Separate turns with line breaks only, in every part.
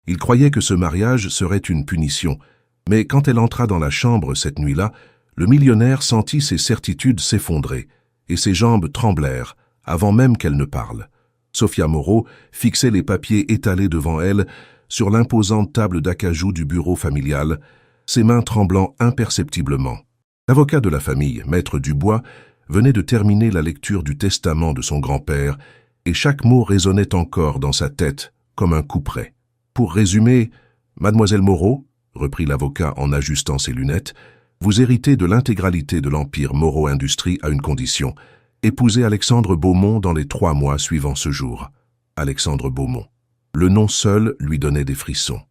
Il croyait que ce mariage serait une punition, mais quand elle entra dans la chambre cette nuit-là, le millionnaire sentit ses certitudes s'effondrer, et ses jambes tremblèrent, avant même qu'elle ne parle. Sophia Moreau fixait les papiers étalés devant elle sur l'imposante table d'acajou du bureau familial, ses mains tremblant imperceptiblement. L'avocat de la famille, maître Dubois, venait de terminer la lecture du testament de son grand-père, et chaque mot résonnait encore dans sa tête comme un couperet. Pour résumer, Mademoiselle Moreau, reprit l'avocat en ajustant ses lunettes, vous héritez de l'intégralité de l'empire Moreau Industries à une condition, épouser Alexandre Beaumont dans les 3 mois suivant ce jour. Alexandre Beaumont. Le nom seul lui donnait des frissons.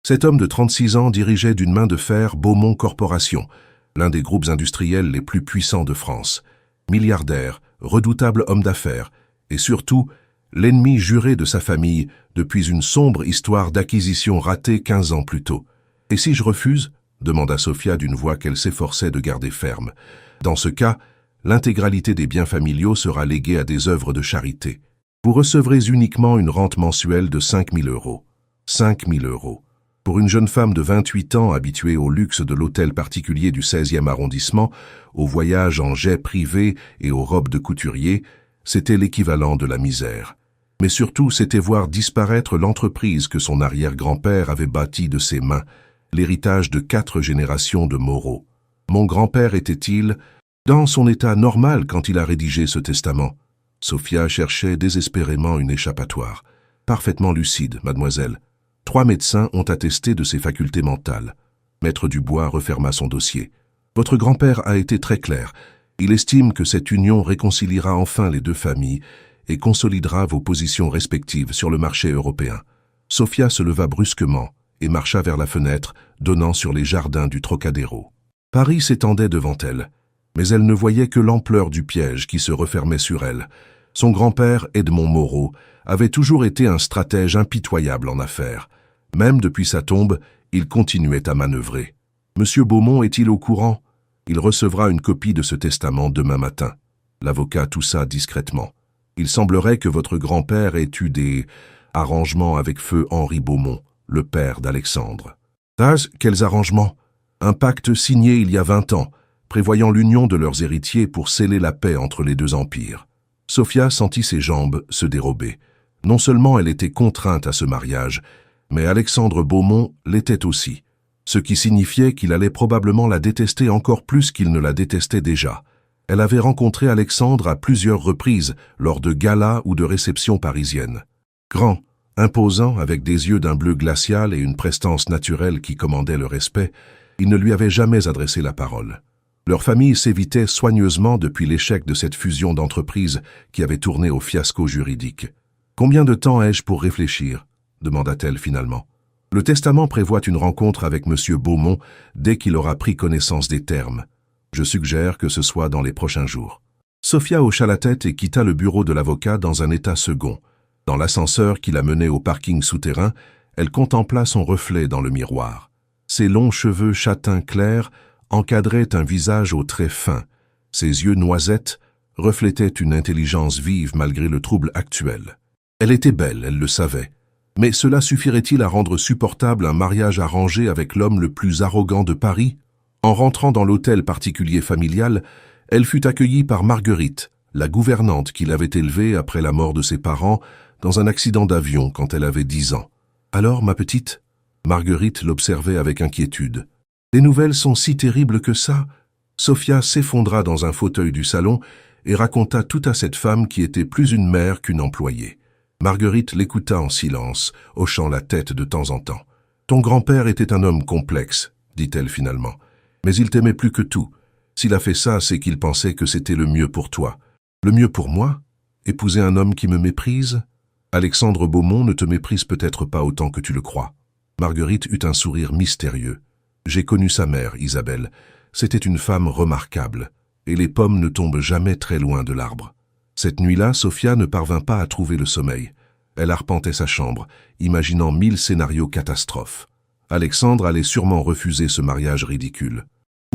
Cet homme de 36 ans dirigeait d'une main de fer Beaumont Corporation, l'un des groupes industriels les plus puissants de France. Milliardaire, redoutable homme d'affaires, et surtout, l'ennemi juré de sa famille depuis une sombre histoire d'acquisition ratée 15 ans plus tôt. « Et si je refuse ?» demanda Sophia d'une voix qu'elle s'efforçait de garder ferme. « Dans ce cas, l'intégralité des biens familiaux sera léguée à des œuvres de charité. Vous recevrez uniquement une rente mensuelle de 5 000 €. 5 000 €. Pour une jeune femme de 28 ans habituée au luxe de l'hôtel particulier du 16e arrondissement, aux voyages en jet privé et aux robes de couturier, c'était l'équivalent de la misère. Mais surtout, c'était voir disparaître l'entreprise que son arrière-grand-père avait bâtie de ses mains, l'héritage de 4 générations de Moreau. Mon grand-père était-il dans son état normal quand il a rédigé ce testament? Sophia cherchait désespérément une échappatoire. Parfaitement lucide, mademoiselle. 3 médecins ont attesté de ses facultés mentales. Maître Dubois referma son dossier. Votre grand-père a été très clair. Il estime que cette union réconciliera enfin les 2 familles et consolidera vos positions respectives sur le marché européen. Sophia se leva brusquement et marcha vers la fenêtre donnant sur les jardins du Trocadéro. Paris s'étendait devant elle, mais elle ne voyait que l'ampleur du piège qui se refermait sur elle. Son grand-père, Edmond Moreau, avait toujours été un stratège impitoyable en affaires. Même depuis sa tombe, il continuait à manœuvrer. Monsieur Beaumont est-il au courant? Il recevra une copie de ce testament demain matin. L'avocat toussa discrètement. Il semblerait que votre grand-père ait eu des arrangements avec feu Henri Beaumont, le père d'Alexandre. Quels arrangements? Un pacte signé il y a 20 ans, prévoyant l'union de leurs héritiers pour sceller la paix entre les 2 empires. Sophia sentit ses jambes se dérober. Non seulement elle était contrainte à ce mariage, mais Alexandre Beaumont l'était aussi, ce qui signifiait qu'il allait probablement la détester encore plus qu'il ne la détestait déjà. Elle avait rencontré Alexandre à plusieurs reprises lors de galas ou de réceptions parisiennes. Grand, imposant, avec des yeux d'un bleu glacial et une prestance naturelle qui commandait le respect, il ne lui avait jamais adressé la parole. Leur famille s'évitait soigneusement depuis l'échec de cette fusion d'entreprises qui avait tourné au fiasco juridique. « Combien de temps ai-je pour réfléchir ?» demanda-t-elle finalement. « Le testament prévoit une rencontre avec M. Beaumont dès qu'il aura pris connaissance des termes. Je suggère que ce soit dans les prochains jours. » Sophia hocha la tête et quitta le bureau de l'avocat dans un état second. Dans l'ascenseur qui la menait au parking souterrain, elle contempla son reflet dans le miroir. Ses longs cheveux châtain clair encadraient un visage aux traits fins. Ses yeux noisettes reflétaient une intelligence vive malgré le trouble actuel. Elle était belle, elle le savait. Mais cela suffirait-il à rendre supportable un mariage arrangé avec l'homme le plus arrogant de Paris? En rentrant dans l'hôtel particulier familial, elle fut accueillie par Marguerite, la gouvernante qui l'avait élevée après la mort de ses parents dans un accident d'avion quand elle avait 10 ans. « Alors, ma petite ?» Marguerite l'observait avec inquiétude. « Les nouvelles sont si terribles que ça ?» Sophia s'effondra dans un fauteuil du salon et raconta tout à cette femme qui était plus une mère qu'une employée. Marguerite l'écouta en silence, hochant la tête de temps en temps. « Ton grand-père était un homme complexe, » dit-elle finalement. « Mais il t'aimait plus que tout. S'il a fait ça, c'est qu'il pensait que c'était le mieux pour toi. »« Le mieux pour moi? Épouser un homme qui me méprise? Alexandre Beaumont ne te méprise peut-être pas autant que tu le crois. » Marguerite eut un sourire mystérieux. « J'ai connu sa mère, Isabelle. C'était une femme remarquable, et les pommes ne tombent jamais très loin de l'arbre. » Cette nuit-là, Sophia ne parvint pas à trouver le sommeil. Elle arpentait sa chambre, imaginant 1000 scénarios catastrophes. Alexandre allait sûrement refuser ce mariage ridicule.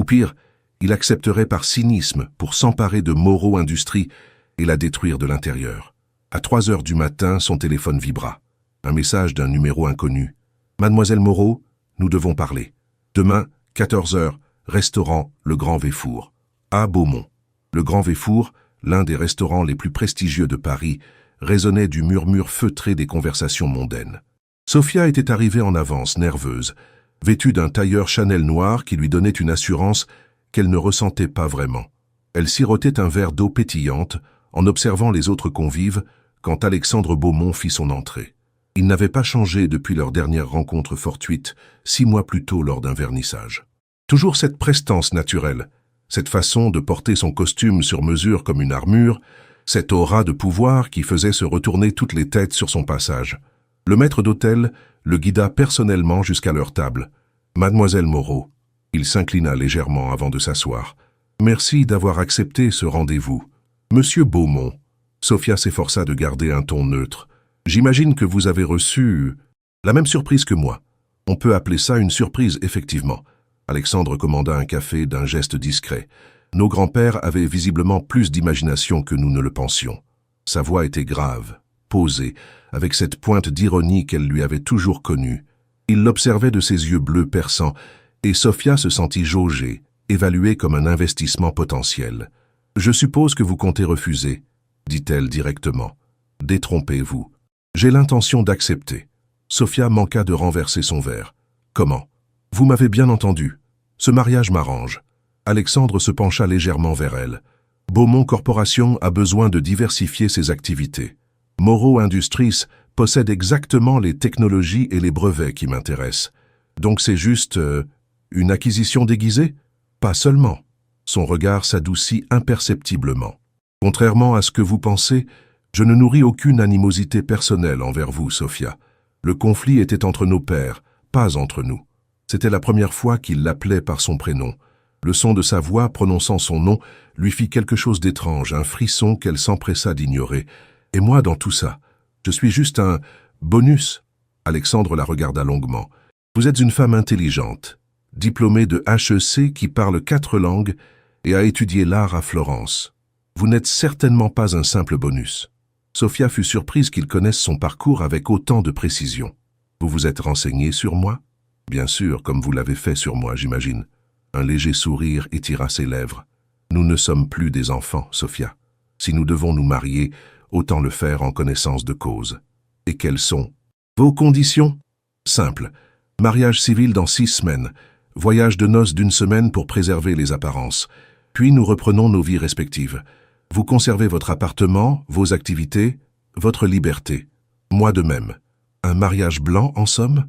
Ou pire, il accepterait par cynisme pour s'emparer de Moreau Industries et la détruire de l'intérieur. À 3 heures du matin, son téléphone vibra. Un message d'un numéro inconnu. Mademoiselle Moreau, nous devons parler. Demain, 14 heures, restaurant Le Grand Véfour, à Beaumont. Le Grand Véfour, l'un des restaurants les plus prestigieux de Paris, résonnait du murmure feutré des conversations mondaines. Sophia était arrivée en avance, nerveuse, vêtue d'un tailleur Chanel noir qui lui donnait une assurance qu'elle ne ressentait pas vraiment. Elle sirotait un verre d'eau pétillante en observant les autres convives quand Alexandre Beaumont fit son entrée. Il n'avait pas changé depuis leur dernière rencontre fortuite, 6 mois plus tôt lors d'un vernissage. Toujours cette prestance naturelle, cette façon de porter son costume sur mesure comme une armure, cette aura de pouvoir qui faisait se retourner toutes les têtes sur son passage. Le maître d'hôtel le guida personnellement jusqu'à leur table. « Mademoiselle Moreau », il s'inclina légèrement avant de s'asseoir. « Merci d'avoir accepté ce rendez-vous. Monsieur Beaumont », Sophia s'efforça de garder un ton neutre. « J'imagine que vous avez reçu la même surprise que moi. On peut appeler ça une surprise, effectivement. » Alexandre commanda un café d'un geste discret. Nos grands-pères avaient visiblement plus d'imagination que nous ne le pensions. Sa voix était grave, posée, avec cette pointe d'ironie qu'elle lui avait toujours connue. Il l'observait de ses yeux bleus perçants, et Sophia se sentit jaugée, évaluée comme un investissement potentiel. « Je suppose que vous comptez refuser, » dit-elle directement. « Détrompez-vous. J'ai l'intention d'accepter. » Sophia manqua de renverser son verre. « Comment ? Vous m'avez bien entendu. Ce mariage m'arrange. » Alexandre se pencha légèrement vers elle. « Beaumont Corporation a besoin de diversifier ses activités. Moreau Industries possède exactement les technologies et les brevets qui m'intéressent. Donc c'est juste une acquisition déguisée ? Pas seulement. » Son regard s'adoucit imperceptiblement. « Contrairement à ce que vous pensez, je ne nourris aucune animosité personnelle envers vous, Sophia. Le conflit était entre nos pères, pas entre nous. » C'était la première fois qu'il l'appelait par son prénom. Le son de sa voix prononçant son nom lui fit quelque chose d'étrange, un frisson qu'elle s'empressa d'ignorer. « Et moi, dans tout ça, je suis juste un bonus. » Alexandre la regarda longuement. « Vous êtes une femme intelligente, diplômée de HEC qui parle 4 langues et a étudié l'art à Florence. Vous n'êtes certainement pas un simple bonus. » Sophia fut surprise qu'il connaisse son parcours avec autant de précision. « Vous vous êtes renseigné sur moi ? » « Bien sûr, comme vous l'avez fait sur moi, j'imagine. » Un léger sourire étira ses lèvres. « Nous ne sommes plus des enfants, Sophia. Si nous devons nous marier, autant le faire en connaissance de cause. Et quelles sont vos conditions ? Simple. Mariage civil dans 6 semaines. Voyage de noces d'1 semaine pour préserver les apparences. Puis nous reprenons nos vies respectives. Vous conservez votre appartement, vos activités, votre liberté. Moi de même. Un mariage blanc, en somme ?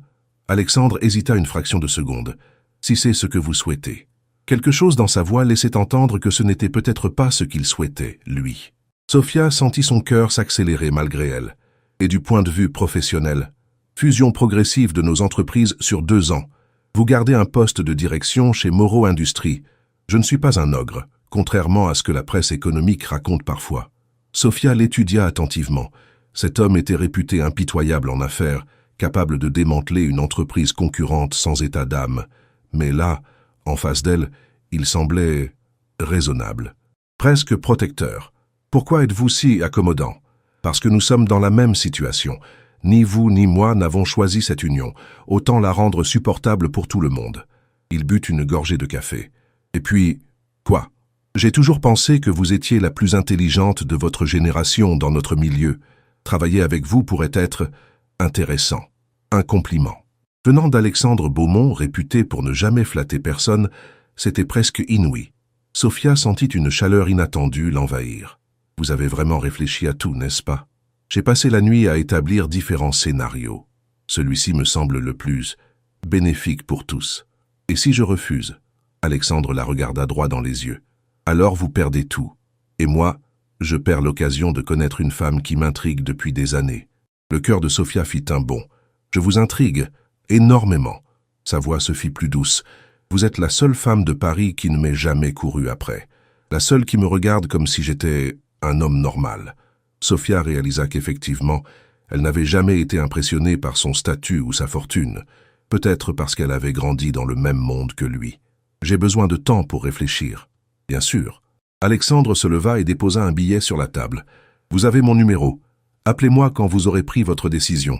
Alexandre hésita une fraction de seconde. « Si c'est ce que vous souhaitez. » Quelque chose dans sa voix laissait entendre que ce n'était peut-être pas ce qu'il souhaitait, lui. Sophia sentit son cœur s'accélérer malgré elle. Et du point de vue professionnel, fusion progressive de nos entreprises sur 2 ans. Vous gardez un poste de direction chez Moreau Industries. Je ne suis pas un ogre, contrairement à ce que la presse économique raconte parfois. Sophia l'étudia attentivement. Cet homme était réputé impitoyable en affaires, capable de démanteler une entreprise concurrente sans état d'âme. Mais là, en face d'elle, il semblait raisonnable, presque protecteur. Pourquoi êtes-vous si accommodant ? Parce que nous sommes dans la même situation. Ni vous ni moi n'avons choisi cette union. Autant la rendre supportable pour tout le monde. Il but une gorgée de café. Et puis, quoi ? J'ai toujours pensé que vous étiez la plus intelligente de votre génération dans notre milieu. Travailler avec vous pourrait être intéressant. Un compliment. Venant d'Alexandre Beaumont, réputé pour ne jamais flatter personne, c'était presque inouï. Sophia sentit une chaleur inattendue l'envahir. « Vous avez vraiment réfléchi à tout, n'est-ce pas ? J'ai passé la nuit à établir différents scénarios. Celui-ci me semble le plus bénéfique pour tous. Et si je refuse ?» Alexandre la regarda droit dans les yeux. « Alors vous perdez tout. Et moi, je perds l'occasion de connaître une femme qui m'intrigue depuis des années. » Le cœur de Sophia fit un bond. « Je vous intrigue énormément. » Sa voix se fit plus douce. « Vous êtes la seule femme de Paris qui ne m'ait jamais couru après. La seule qui me regarde comme si j'étais un homme normal. » Sophia réalisa qu'effectivement, elle n'avait jamais été impressionnée par son statut ou sa fortune, peut-être parce qu'elle avait grandi dans le même monde que lui. « J'ai besoin de temps pour réfléchir. » « Bien sûr. » Alexandre se leva et déposa un billet sur la table. « Vous avez mon numéro. Appelez-moi quand vous aurez pris votre décision. »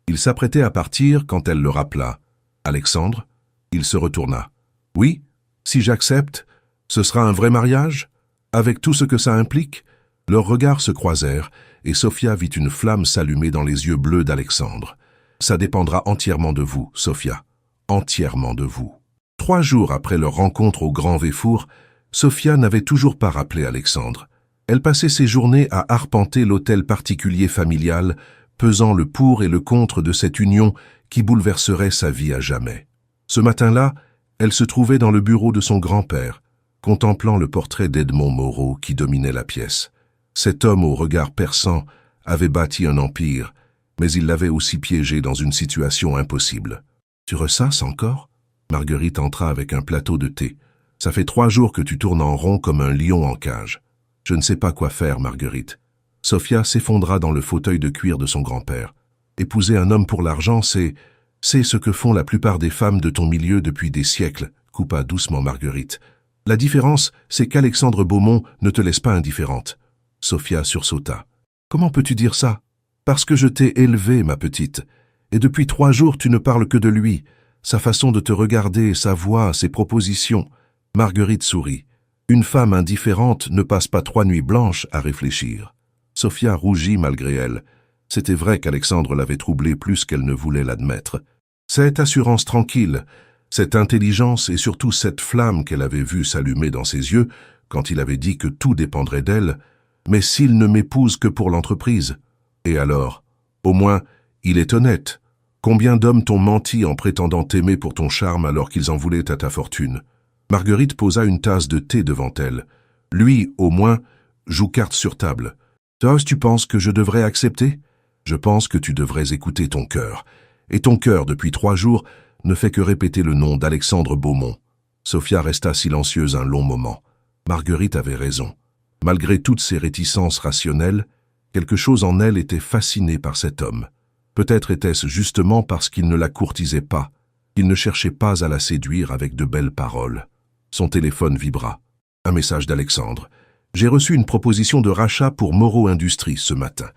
Il s'apprêtait à partir quand elle le rappela. « Alexandre ?» Il se retourna. « Oui, si j'accepte, ce sera un vrai mariage ? Avec tout ce que ça implique ?» Leurs regards se croisèrent et Sophia vit une flamme s'allumer dans les yeux bleus d'Alexandre. « Ça dépendra entièrement de vous, Sophia. Entièrement de vous. » 3 jours après leur rencontre au Grand Véfour, Sophia n'avait toujours pas rappelé Alexandre. Elle passait ses journées à arpenter l'hôtel particulier familial, pesant le pour et le contre de cette union qui bouleverserait sa vie à jamais. Ce matin-là, elle se trouvait dans le bureau de son grand-père, contemplant le portrait d'Edmond Moreau qui dominait la pièce. Cet homme au regard perçant avait bâti un empire, mais il l'avait aussi piégé dans une situation impossible. « Tu ressasses encore ?» Marguerite entra avec un plateau de thé. « Ça fait 3 jours que tu tournes en rond comme un lion en cage. » « Je ne sais pas quoi faire, Marguerite. » Sophia s'effondra dans le fauteuil de cuir de son grand-père. « Épouser un homme pour l'argent, c'est ce que font la plupart des femmes de ton milieu depuis des siècles, » coupa doucement Marguerite. « La différence, c'est qu'Alexandre Beaumont ne te laisse pas indifférente. » Sophia sursauta. « Comment peux-tu dire ça ? Parce que je t'ai élevée, ma petite. Et depuis 3 jours, tu ne parles que de lui. Sa façon de te regarder, sa voix, ses propositions. » Marguerite sourit. Une femme indifférente ne passe pas 3 nuits blanches à réfléchir. Sophia rougit malgré elle. C'était vrai qu'Alexandre l'avait troublée plus qu'elle ne voulait l'admettre. Cette assurance tranquille, cette intelligence et surtout cette flamme qu'elle avait vue s'allumer dans ses yeux quand il avait dit que tout dépendrait d'elle. Mais s'il ne m'épouse que pour l'entreprise, et alors? Au moins, il est honnête. Combien d'hommes t'ont menti en prétendant t'aimer pour ton charme alors qu'ils en voulaient à ta fortune? Marguerite posa une tasse de thé devant elle. Lui, au moins, joue carte sur table. Toi, tu penses que je devrais accepter? Je pense que tu devrais écouter ton cœur. Et ton cœur, depuis 3 jours, ne fait que répéter le nom d'Alexandre Beaumont. Sophia resta silencieuse un long moment. Marguerite avait raison. Malgré toutes ses réticences rationnelles, quelque chose en elle était fasciné par cet homme. Peut-être était-ce justement parce qu'il ne la courtisait pas, qu'il ne cherchait pas à la séduire avec de belles paroles. Son téléphone vibra. Un message d'Alexandre. « J'ai reçu une proposition de rachat pour Moreau Industries ce matin.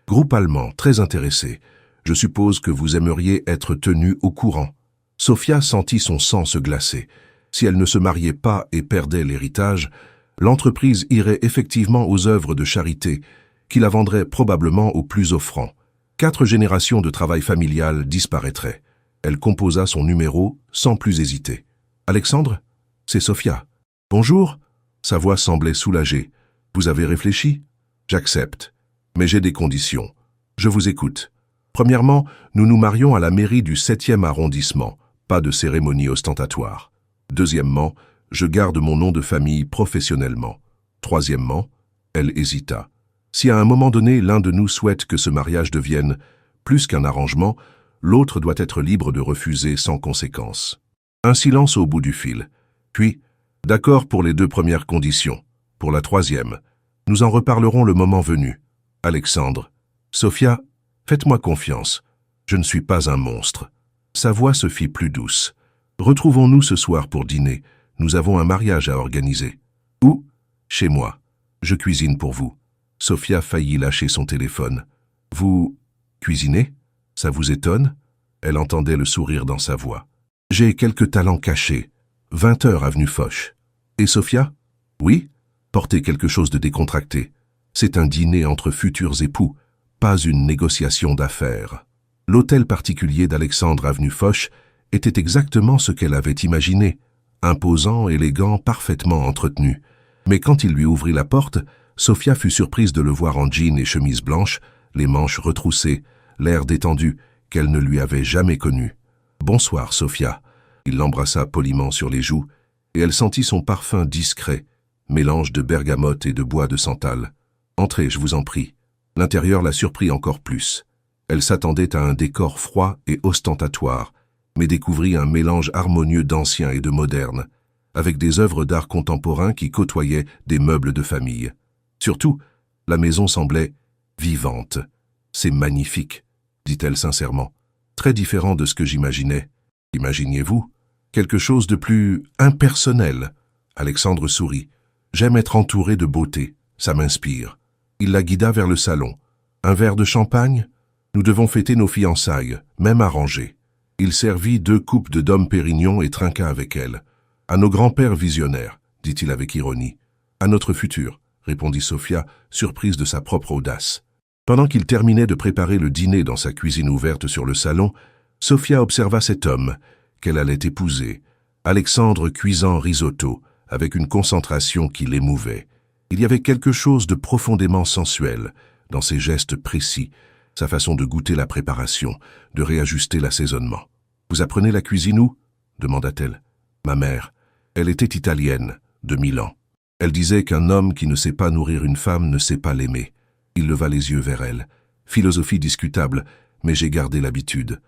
Groupe allemand, très intéressé. Je suppose que vous aimeriez être tenu au courant. » Sophia sentit son sang se glacer. Si elle ne se mariait pas et perdait l'héritage, l'entreprise irait effectivement aux œuvres de charité, qui la vendraient probablement au plus offrant. 4 générations de travail familial disparaîtraient. Elle composa son numéro sans plus hésiter. « Alexandre ? C'est Sophia. »« Bonjour ?» Sa voix semblait soulagée. « Vous avez réfléchi ? J'accepte. Mais j'ai des conditions. Je vous écoute. Premièrement, nous nous marions à la mairie du 7e arrondissement. Pas de cérémonie ostentatoire. Deuxièmement, je garde mon nom de famille professionnellement. Troisièmement, » elle hésita. « Si à un moment donné l'un de nous souhaite que ce mariage devienne plus qu'un arrangement, l'autre doit être libre de refuser sans conséquence. » Un silence au bout du fil. Puis, « D'accord pour les 2 premières conditions. Pour la 3e, nous en reparlerons le moment venu. Alexandre. Sophia, faites-moi confiance. Je ne suis pas un monstre. » Sa voix se fit plus douce. « Retrouvons-nous ce soir pour dîner. Nous avons un mariage à organiser. »« Où ? Chez moi. Je cuisine pour vous. » Sophia faillit lâcher son téléphone. « Vous cuisinez ? Ça vous étonne ?» Elle entendait le sourire dans sa voix. « J'ai quelques talents cachés. 20h avenue Foch. » Et Sophia ? « Oui, portez quelque chose de décontracté. C'est un dîner entre futurs époux, pas une négociation d'affaires. » L'hôtel particulier d'Alexandre avenue Foch était exactement ce qu'elle avait imaginé, imposant, élégant, parfaitement entretenu. Mais quand il lui ouvrit la porte, Sophia fut surprise de le voir en jean et chemise blanche, les manches retroussées, l'air détendu qu'elle ne lui avait jamais connu. « Bonsoir, Sophia. » Il l'embrassa poliment sur les joues, et elle sentit son parfum discret, mélange de bergamote et de bois de santal. « Entrez, je vous en prie. » L'intérieur la surprit encore plus. Elle s'attendait à un décor froid et ostentatoire, mais découvrit un mélange harmonieux d'ancien et de moderne, avec des œuvres d'art contemporain qui côtoyaient des meubles de famille. Surtout, la maison semblait vivante. « C'est magnifique, » dit-elle sincèrement. « Très différent de ce que j'imaginais. Imaginiez-vous ? Quelque chose de plus impersonnel. » Alexandre sourit. « J'aime être entouré de beauté, ça m'inspire. » Il la guida vers le salon. « Un verre de champagne ? Nous devons fêter nos fiançailles, même arrangées. Il servit 2 coupes de Dom Pérignon et trinqua avec elles. À nos grands-pères visionnaires, dit-il avec ironie. À notre futur, répondit Sophia, surprise de sa propre audace. Pendant qu'il terminait de préparer le dîner dans sa cuisine ouverte sur le salon, Sophia observa cet homme, qu'elle allait épouser, Alexandre cuisant risotto, avec une concentration qui l'émouvait. Il y avait quelque chose de profondément sensuel dans ses gestes précis, sa façon de goûter la préparation, de réajuster l'assaisonnement. « Vous apprenez la cuisine où » demanda-t-elle. « Ma mère. Elle était italienne, de Milan. Elle disait qu'un homme qui ne sait pas nourrir une femme ne sait pas l'aimer. » Il leva les yeux vers elle. « Philosophie discutable, mais j'ai gardé l'habitude.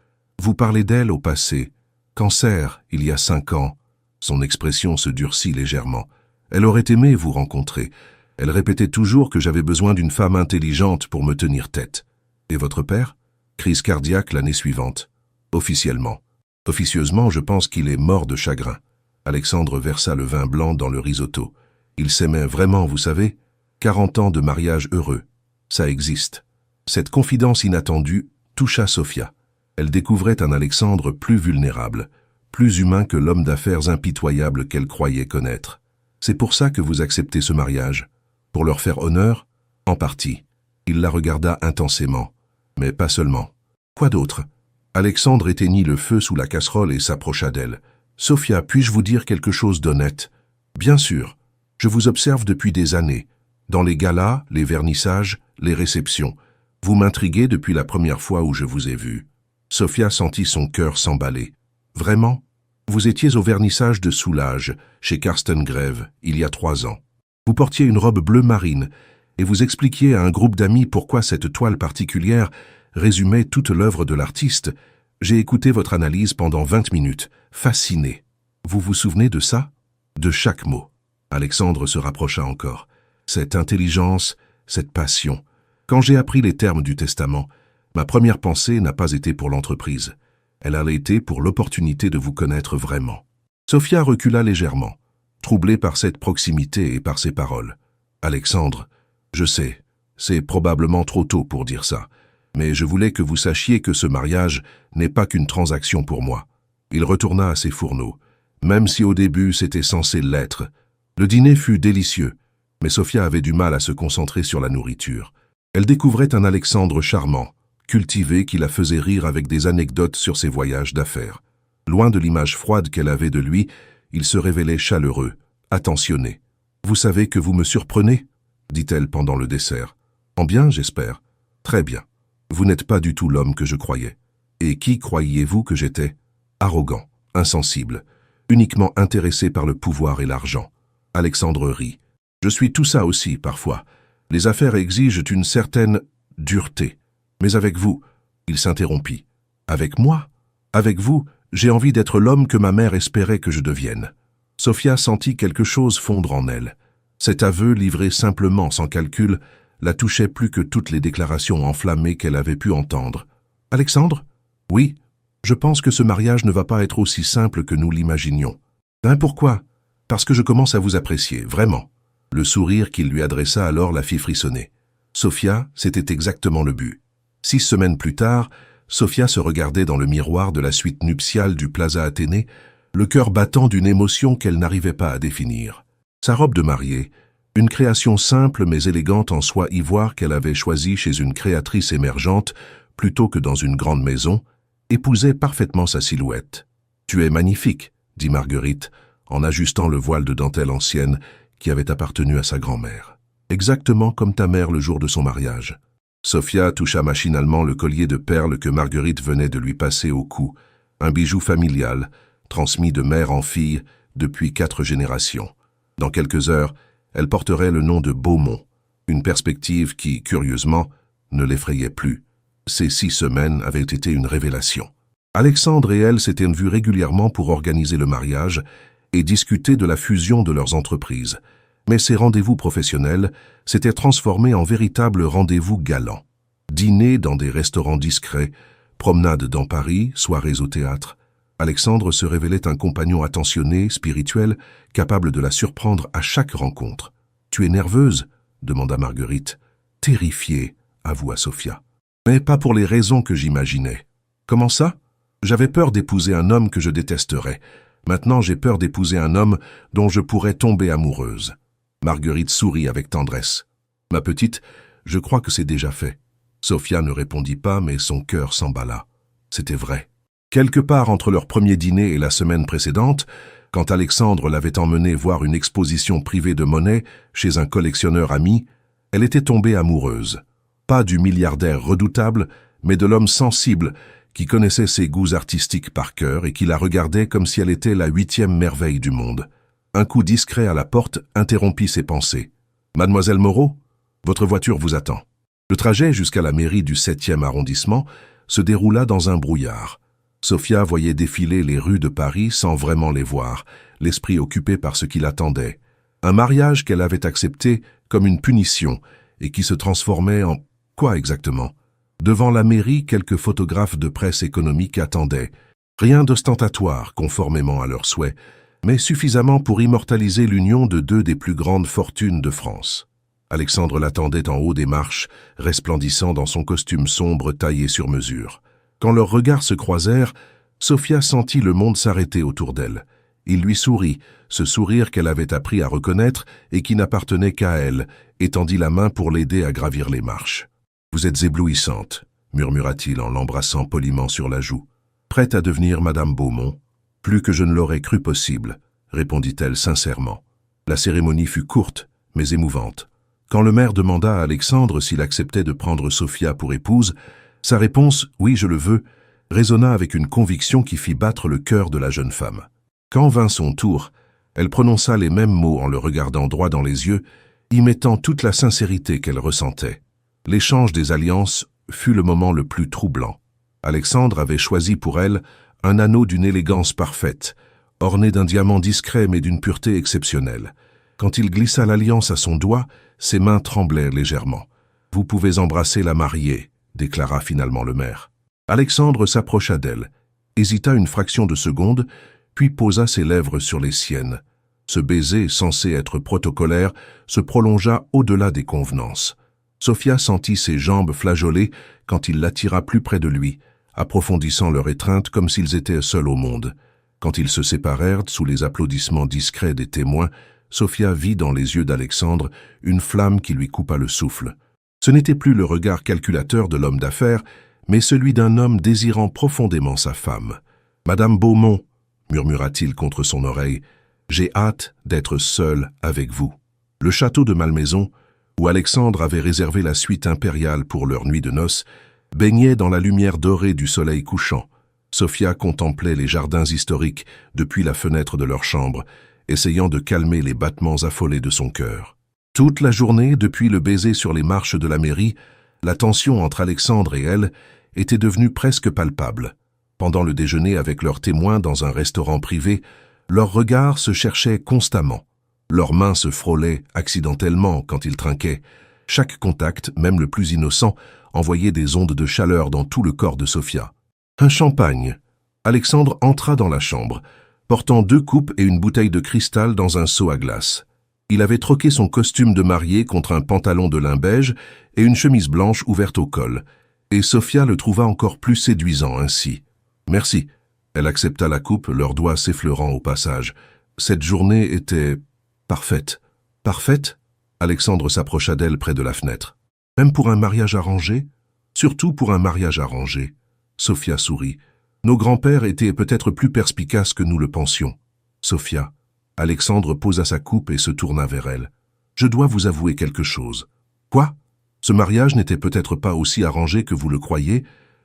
Vous parlez d'elle au passé. Cancer, il y a 5 ans. » Son expression se durcit légèrement. « Elle aurait aimé vous rencontrer. Elle répétait toujours que j'avais besoin d'une femme intelligente pour me tenir tête. » « Et votre père ?» Crise cardiaque l'année suivante. « Officiellement. Officieusement, je pense qu'il est mort de chagrin. » Alexandre versa le vin blanc dans le risotto. « Il s'aimait vraiment, vous savez. 40 ans de mariage heureux. Ça existe. » Cette confidence inattendue toucha Sophia. Elle découvrait un Alexandre plus vulnérable, plus humain que l'homme d'affaires impitoyable qu'elle croyait connaître. « C'est pour ça que vous acceptez ce mariage? Pour leur faire honneur? En partie. » Il la regarda intensément. Mais pas seulement. Quoi d'autre? Alexandre éteignit le feu sous la casserole et s'approcha d'elle. « Sophia, puis-je vous dire quelque chose d'honnête? » « Bien sûr. Je vous observe depuis des années. Dans les galas, les vernissages, les réceptions. Vous m'intriguez depuis la première fois où je vous ai vu. » Sophia sentit son cœur s'emballer. « Vraiment? Vous étiez au vernissage de Soulage, chez Karsten Greve, il y a 3 ans. Vous portiez une robe bleu marine, et vous expliquiez à un groupe d'amis pourquoi cette toile particulière résumait toute l'œuvre de l'artiste. J'ai écouté votre analyse pendant 20 minutes, fasciné. Vous vous souvenez de ça? De chaque mot. » Alexandre se rapprocha encore. Cette intelligence, cette passion. Quand j'ai appris les termes du testament, ma première pensée n'a pas été pour l'entreprise. Elle a été pour l'opportunité de vous connaître vraiment. Sophia recula légèrement, troublée par cette proximité et par ses paroles. Alexandre, je sais, c'est probablement trop tôt pour dire ça, mais je voulais que vous sachiez que ce mariage n'est pas qu'une transaction pour moi. Il retourna à ses fourneaux, même si au début c'était censé l'être. Le dîner fut délicieux, mais Sophia avait du mal à se concentrer sur la nourriture. Elle découvrait un Alexandre charmant, cultivé qui la faisait rire avec des anecdotes sur ses voyages d'affaires. Loin de l'image froide qu'elle avait de lui, il se révélait chaleureux, attentionné. « Vous savez que vous me surprenez ?» dit-elle pendant le dessert. « En bien, j'espère. Très bien. Vous n'êtes pas du tout l'homme que je croyais. Et qui croyiez-vous que j'étais? Arrogant, insensible, uniquement intéressé par le pouvoir et l'argent. » Alexandre rit. « Je suis tout ça aussi, parfois. Les affaires exigent une certaine dureté. Mais avec vous, » il s'interrompit. « Avec moi? Avec vous, j'ai envie d'être l'homme que ma mère espérait que je devienne. » Sophia sentit quelque chose fondre en elle. Cet aveu, livré simplement, sans calcul, la touchait plus que toutes les déclarations enflammées qu'elle avait pu entendre. « Alexandre? Oui, je pense que ce mariage ne va pas être aussi simple que nous l'imaginions. »« Hein, pourquoi? » ?»« Parce que je commence à vous apprécier, vraiment. » Le sourire qu'il lui adressa alors la fit frissonner. Sophia, c'était exactement le but. 6 semaines plus tard, Sophia se regardait dans le miroir de la suite nuptiale du Plaza Athénée, le cœur battant d'une émotion qu'elle n'arrivait pas à définir. Sa robe de mariée, une création simple mais élégante en soie ivoire qu'elle avait choisie chez une créatrice émergente plutôt que dans une grande maison, épousait parfaitement sa silhouette. « Tu es magnifique, » dit Marguerite, en ajustant le voile de dentelle ancienne qui avait appartenu à sa grand-mère. « Exactement comme ta mère le jour de son mariage. » Sophia toucha machinalement le collier de perles que Marguerite venait de lui passer au cou, un bijou familial, transmis de mère en fille depuis 4 générations. Dans quelques heures, elle porterait le nom de Beaumont, une perspective qui, curieusement, ne l'effrayait plus. Ces 6 semaines avaient été une révélation. Alexandre et elle s'étaient vus régulièrement pour organiser le mariage et discuter de la fusion de leurs entreprises. Mais ces rendez-vous professionnels s'étaient transformés en véritables rendez-vous galants. Dîners dans des restaurants discrets, promenades dans Paris, soirées au théâtre. Alexandre se révélait un compagnon attentionné, spirituel, capable de la surprendre à chaque rencontre. « Tu es nerveuse ?» demanda Marguerite. « Terrifiée », avoua Sophia. Mais pas pour les raisons que j'imaginais. Comment ça? J'avais peur d'épouser un homme que je détesterais. Maintenant, j'ai peur d'épouser un homme dont je pourrais tomber amoureuse. Marguerite sourit avec tendresse. Ma petite, je crois que c'est déjà fait. Sophia ne répondit pas, mais son cœur s'emballa. C'était vrai. Quelque part entre leur premier dîner et la semaine précédente, quand Alexandre l'avait emmenée voir une exposition privée de monnaie chez un collectionneur ami, elle était tombée amoureuse. Pas du milliardaire redoutable, mais de l'homme sensible qui connaissait ses goûts artistiques par cœur et qui la regardait comme si elle était la 8e merveille du monde. Un coup discret à la porte interrompit ses pensées. « Mademoiselle Moreau, votre voiture vous attend. » Le trajet jusqu'à la mairie du 7e arrondissement se déroula dans un brouillard. Sophia voyait défiler les rues de Paris sans vraiment les voir, l'esprit occupé par ce qui l'attendait. Un mariage qu'elle avait accepté comme une punition et qui se transformait en... Quoi exactement? Devant la mairie, quelques photographes de presse économique attendaient. Rien d'ostentatoire, conformément à leurs souhaits, mais suffisamment pour immortaliser l'union de deux des plus grandes fortunes de France. Alexandre l'attendait en haut des marches, resplendissant dans son costume sombre taillé sur mesure. Quand leurs regards se croisèrent, Sophia sentit le monde s'arrêter autour d'elle. Il lui sourit, ce sourire qu'elle avait appris à reconnaître et qui n'appartenait qu'à elle, et tendit la main pour l'aider à gravir les marches. « Vous êtes éblouissante », murmura-t-il en l'embrassant poliment sur la joue. « Prête à devenir Madame Beaumont ?»« Plus que je ne l'aurais cru possible », répondit-elle sincèrement. La cérémonie fut courte, mais émouvante. Quand le maire demanda à Alexandre s'il acceptait de prendre Sophia pour épouse, sa réponse « oui, je le veux » résonna avec une conviction qui fit battre le cœur de la jeune femme. Quand vint son tour, elle prononça les mêmes mots en le regardant droit dans les yeux, y mettant toute la sincérité qu'elle ressentait. L'échange des alliances fut le moment le plus troublant. Alexandre avait choisi pour elle un anneau d'une élégance parfaite, orné d'un diamant discret mais d'une pureté exceptionnelle. Quand il glissa l'alliance à son doigt, ses mains tremblèrent légèrement. « Vous pouvez embrasser la mariée », déclara finalement le maire. Alexandre s'approcha d'elle, hésita une fraction de seconde, puis posa ses lèvres sur les siennes. Ce baiser, censé être protocolaire, se prolongea au-delà des convenances. Sophia sentit ses jambes flageoler quand il l'attira plus près de lui, approfondissant leur étreinte comme s'ils étaient seuls au monde. Quand ils se séparèrent sous les applaudissements discrets des témoins, Sophia vit dans les yeux d'Alexandre une flamme qui lui coupa le souffle. Ce n'était plus le regard calculateur de l'homme d'affaires, mais celui d'un homme désirant profondément sa femme. « Madame Beaumont », murmura-t-il contre son oreille, « j'ai hâte d'être seul avec vous. » Le château de Malmaison, où Alexandre avait réservé la suite impériale pour leur nuit de noces, baignait dans la lumière dorée du soleil couchant. Sophia contemplait les jardins historiques depuis la fenêtre de leur chambre, essayant de calmer les battements affolés de son cœur. Toute la journée, depuis le baiser sur les marches de la mairie, la tension entre Alexandre et elle était devenue presque palpable. Pendant le déjeuner avec leurs témoins dans un restaurant privé, leurs regards se cherchaient constamment. Leurs mains se frôlaient accidentellement quand ils trinquaient. Chaque contact, même le plus innocent, envoyait des ondes de chaleur dans tout le corps de Sophia. Un champagne. Alexandre entra dans la chambre, portant 2 coupes et une bouteille de cristal dans un seau à glace. Il avait troqué son costume de mariée contre un pantalon de lin beige et une chemise blanche ouverte au col, et Sophia le trouva encore plus séduisant ainsi. « Merci ». Elle accepta la coupe, leurs doigts s'effleurant au passage. Cette journée était parfaite. « Parfaite ?» Alexandre s'approcha d'elle près de la fenêtre. « Même pour un mariage arrangé ?»« Surtout pour un mariage arrangé. » Sophia sourit. « Nos grands-pères étaient peut-être plus perspicaces que nous le pensions. » Sophia. Alexandre posa sa coupe et se tourna vers elle. « Je dois vous avouer quelque chose. »« Quoi ? Ce mariage n'était peut-être pas aussi arrangé que vous le croyez,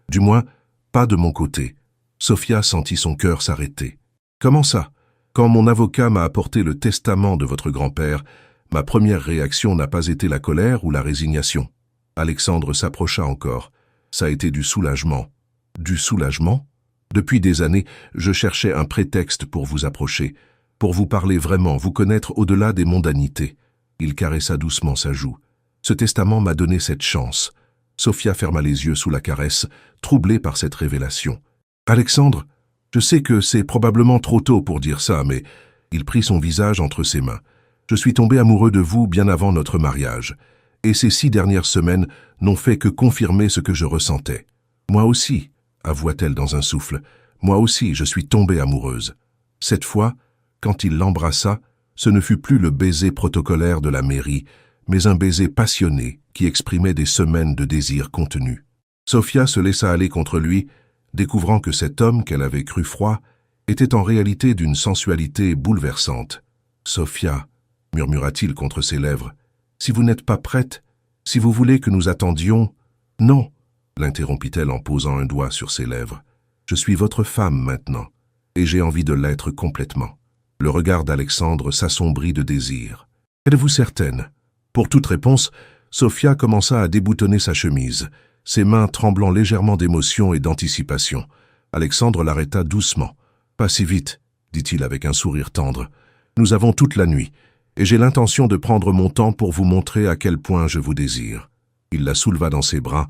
du moins, pas de mon côté. » Sophia sentit son cœur s'arrêter. « Comment ça ? Quand mon avocat m'a apporté le testament de votre grand-père, ma première réaction n'a pas été la colère ou la résignation. » Alexandre s'approcha encore. « Ça a été du soulagement. »« Du soulagement ? Depuis des années, je cherchais un prétexte pour vous approcher, pour vous parler vraiment, vous connaître au-delà des mondanités. » Il caressa doucement sa joue. « Ce testament m'a donné cette chance. » Sophia ferma les yeux sous la caresse, troublée par cette révélation. « Alexandre, je sais que c'est probablement trop tôt pour dire ça, mais... » Il prit son visage entre ses mains. « Je suis tombé amoureux de vous bien avant notre mariage. Et ces 6 dernières semaines n'ont fait que confirmer ce que je ressentais. Moi aussi, avoua-t-elle dans un souffle, moi aussi je suis tombée amoureuse. Cette fois, quand il l'embrassa, ce ne fut plus le baiser protocolaire de la mairie, mais un baiser passionné qui exprimait des semaines de désir contenu. Sofia se laissa aller contre lui, découvrant que cet homme qu'elle avait cru froid était en réalité d'une sensualité bouleversante. « Sofia, murmura-t-il contre ses lèvres, si vous n'êtes pas prête, si vous voulez que nous attendions... » « Non, l'interrompit-elle en posant un doigt sur ses lèvres. « Je suis votre femme maintenant, et j'ai envie de l'être complètement. » Le regard d'Alexandre s'assombrit de désir. « Êtes-vous certaine ?» Pour toute réponse, Sofia commença à déboutonner sa chemise, ses mains tremblant légèrement d'émotion et d'anticipation. Alexandre l'arrêta doucement. « Pas si vite, dit-il avec un sourire tendre. « Nous avons toute la nuit, et j'ai l'intention de prendre mon temps pour vous montrer à quel point je vous désire. » Il la souleva dans ses bras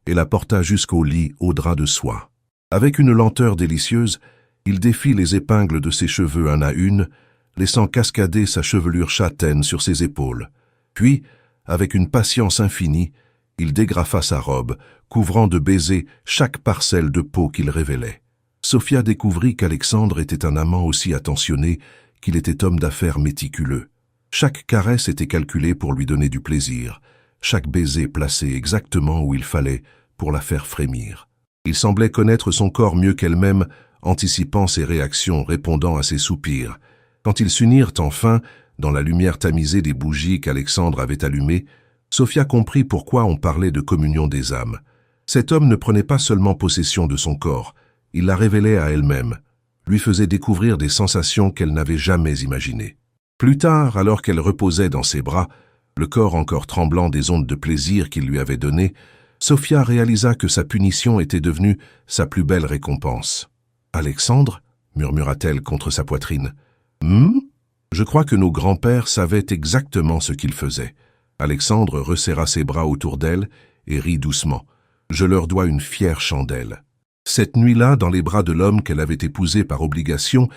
et la porta jusqu'au lit au drap de soie. Avec une lenteur délicieuse, il défit les épingles de ses cheveux un à une, laissant cascader sa chevelure châtaine sur ses épaules. Puis, avec une patience infinie, il dégrafa sa robe, couvrant de baisers chaque parcelle de peau qu'il révélait. Sofia découvrit qu'Alexandre était un amant aussi attentionné qu'il était homme d'affaires méticuleux. Chaque caresse était calculée pour lui donner du plaisir, chaque baiser placé exactement où il fallait pour la faire frémir. Il semblait connaître son corps mieux qu'elle-même, anticipant ses réactions, répondant à ses soupirs. Quand ils s'unirent enfin, dans la lumière tamisée des bougies qu'Alexandre avait allumées, Sofia comprit pourquoi on parlait de communion des âmes. Cet homme ne prenait pas seulement possession de son corps, il la révélait à elle-même, lui faisait découvrir des sensations qu'elle n'avait jamais imaginées. Plus tard, alors qu'elle reposait dans ses bras, le corps encore tremblant des ondes de plaisir qu'il lui avait données, Sofia réalisa que sa punition était devenue sa plus belle récompense. « Alexandre » murmura-t-elle contre sa poitrine. « Je crois que nos grands-pères savaient exactement ce qu'ils faisaient. » Alexandre resserra ses bras autour d'elle et rit doucement. « Je leur dois une fière chandelle. » Cette nuit-là, dans les bras de l'homme qu'elle avait épousé par obligation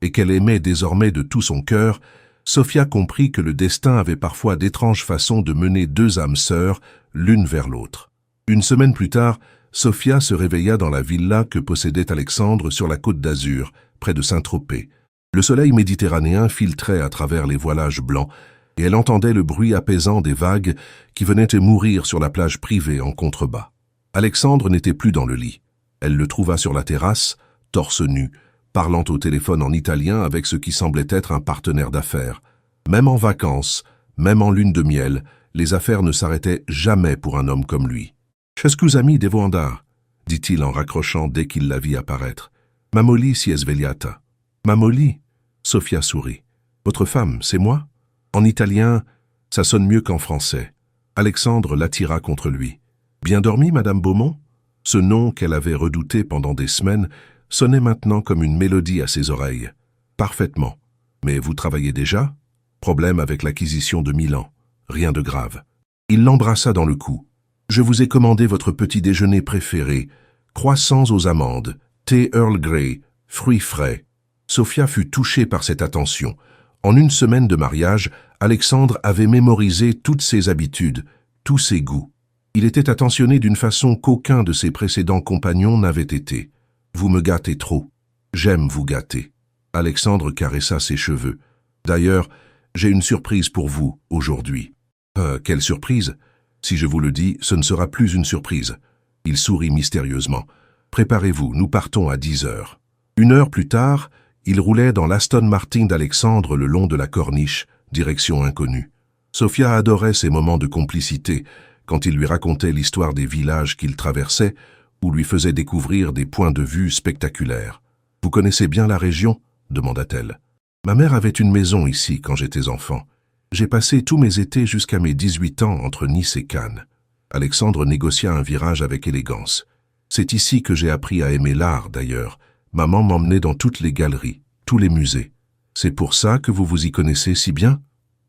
et qu'elle aimait désormais de tout son cœur, Sofia comprit que le destin avait parfois d'étranges façons de mener 2 âmes sœurs l'une vers l'autre. Une semaine plus tard, Sofia se réveilla dans la villa que possédait Alexandre sur la côte d'Azur, près de Saint-Tropez. Le soleil méditerranéen filtrait à travers les voilages blancs et elle entendait le bruit apaisant des vagues qui venaient mourir sur la plage privée en contrebas. Alexandre n'était plus dans le lit. Elle le trouva sur la terrasse, torse nu, parlant au téléphone en italien avec ce qui semblait être un partenaire d'affaires. Même en vacances, même en lune de miel, les affaires ne s'arrêtaient jamais pour un homme comme lui. « Scusami, devo andare » dit-il en raccrochant dès qu'il la vit apparaître. « Mamoli si è svegliata. »« Mamoli » Sofia sourit. « Votre femme, c'est moi ?» En italien, ça sonne mieux qu'en français. Alexandre l'attira contre lui. « Bien dormi, Madame Beaumont ?» Ce nom qu'elle avait redouté pendant des semaines sonnait maintenant comme une mélodie à ses oreilles. « Parfaitement. Mais vous travaillez déjà ?»« Problème avec l'acquisition de Milan. Rien de grave. » Il l'embrassa dans le cou. « Je vous ai commandé votre petit déjeuner préféré. Croissants aux amandes, thé Earl Grey, fruits frais. » Sofia fut touchée par cette attention. En une semaine de mariage, Alexandre avait mémorisé toutes ses habitudes, tous ses goûts. Il était attentionné d'une façon qu'aucun de ses précédents compagnons n'avait été. « Vous me gâtez trop. J'aime vous gâter. » Alexandre caressa ses cheveux. « D'ailleurs, j'ai une surprise pour vous aujourd'hui. » « Quelle surprise? Si je vous le dis, ce ne sera plus une surprise. » Il sourit mystérieusement. « Préparez-vous, nous partons à 10 heures. » 1 heure plus tard, il roulait dans l'Aston Martin d'Alexandre le long de la corniche, direction inconnue. Sofia adorait ces moments de complicité, quand il lui racontait l'histoire des villages qu'il traversait ou lui faisait découvrir des points de vue spectaculaires. « Vous connaissez bien la région ?» demanda-t-elle. « Ma mère avait une maison ici quand j'étais enfant. J'ai passé tous mes étés jusqu'à mes 18 ans entre Nice et Cannes. » Alexandre négocia un virage avec élégance. « C'est ici que j'ai appris à aimer l'art, d'ailleurs. Maman m'emmenait dans toutes les galeries, tous les musées. C'est pour ça que vous vous y connaissez si bien ?»